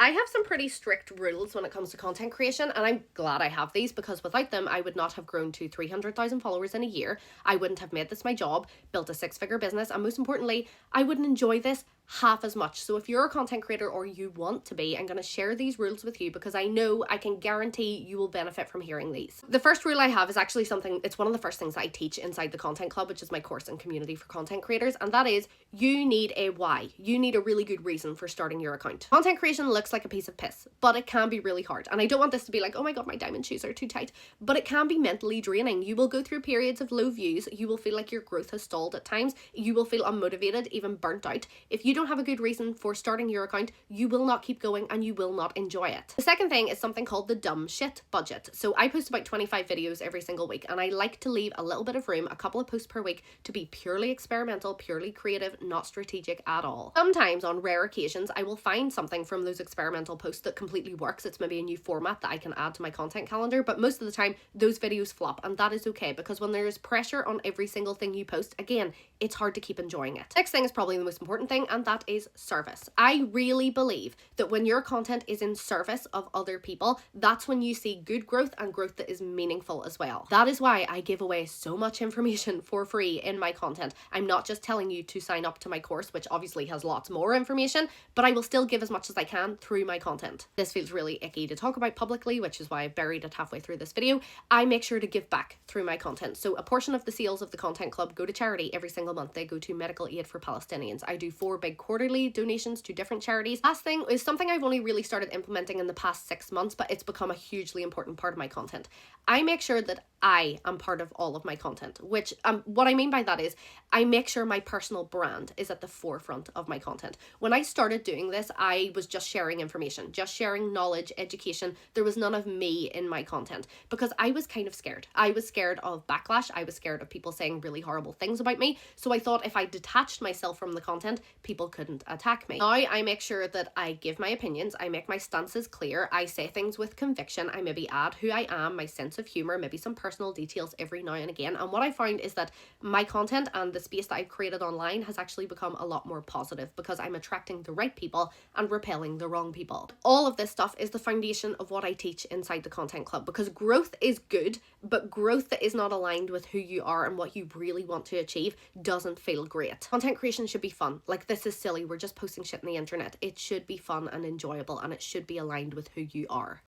I have some pretty strict rules when it comes to content creation, and I'm glad I have these because without them, I would not have grown to 300,000 followers in a year. I wouldn't have made this my job, built a 6-figure business, and most importantly, I wouldn't enjoy this half as much. So if you're a content creator or you want to be, I'm going to share these rules with you because I know I can guarantee you will benefit from hearing these. The first rule I have is actually it's one of the first things I teach inside the Content Club, which is my course and community for content creators, and that is you need a why. You need a really good reason for starting your account. Content creation looks like a piece of piss, but it can be really hard. And I don't want this to be like, oh my god, my diamond shoes are too tight, but it can be mentally draining. You will go through periods of low views. You will feel like your growth has stalled at times. You will feel unmotivated, even burnt out. If you don't have a good reason for starting your account, you will not keep going and you will not enjoy it. The second thing is something called the dumb shit budget. So I post about 25 videos every single week, and I like to leave a little bit of room, a couple of posts per week, to be purely experimental, purely creative, not strategic at all. Sometimes, on rare occasions, I will find something from those experimental posts that completely works. It's maybe a new format that I can add to my content calendar, but most of the time those videos flop, and that is okay because when there is pressure on every single thing you post, again, it's hard to keep enjoying it. Next thing is probably the most important thing, and that is service. I really believe that when your content is in service of other people, that's when you see good growth and growth that is meaningful as well. That is why I give away so much information for free in my content. I'm not just telling you to sign up to my course, which obviously has lots more information, but I will still give as much as I can through my content. This feels really icky to talk about publicly, which is why I buried it halfway through this video. I make sure to give back through my content. So a portion of the sales of the Content Club go to charity every single month. They go to medical aid for Palestinians. I do 4 big quarterly donations to different charities. Last thing is something I've only really started implementing in the past 6 months, but it's become a hugely important part of my content. I make sure that I am part of all of my content, which what I mean by that is I make sure my personal brand is at the forefront of my content. When I started doing this, I was just sharing information, just sharing knowledge, education. There was none of me in my content because I was kind of scared. I was scared of backlash. I was scared of people saying really horrible things about me. So I thought if I detached myself from the content, people couldn't attack me. Now I make sure that I give my opinions. I make my stances clear. I say things with conviction. I maybe add who I am, my sense of humor, maybe some personal details every now and again. And what I found is that my content and the space that I've created online has actually become a lot more positive because I'm attracting the right people and repelling the wrong people. All of this stuff is the foundation of what I teach inside the Content Club because growth is good, but growth that is not aligned with who you are and what you really want to achieve doesn't feel great. Content creation should be fun. Like, this is silly. We're just posting shit on the internet. It should be fun and enjoyable, and it should be aligned with who you are.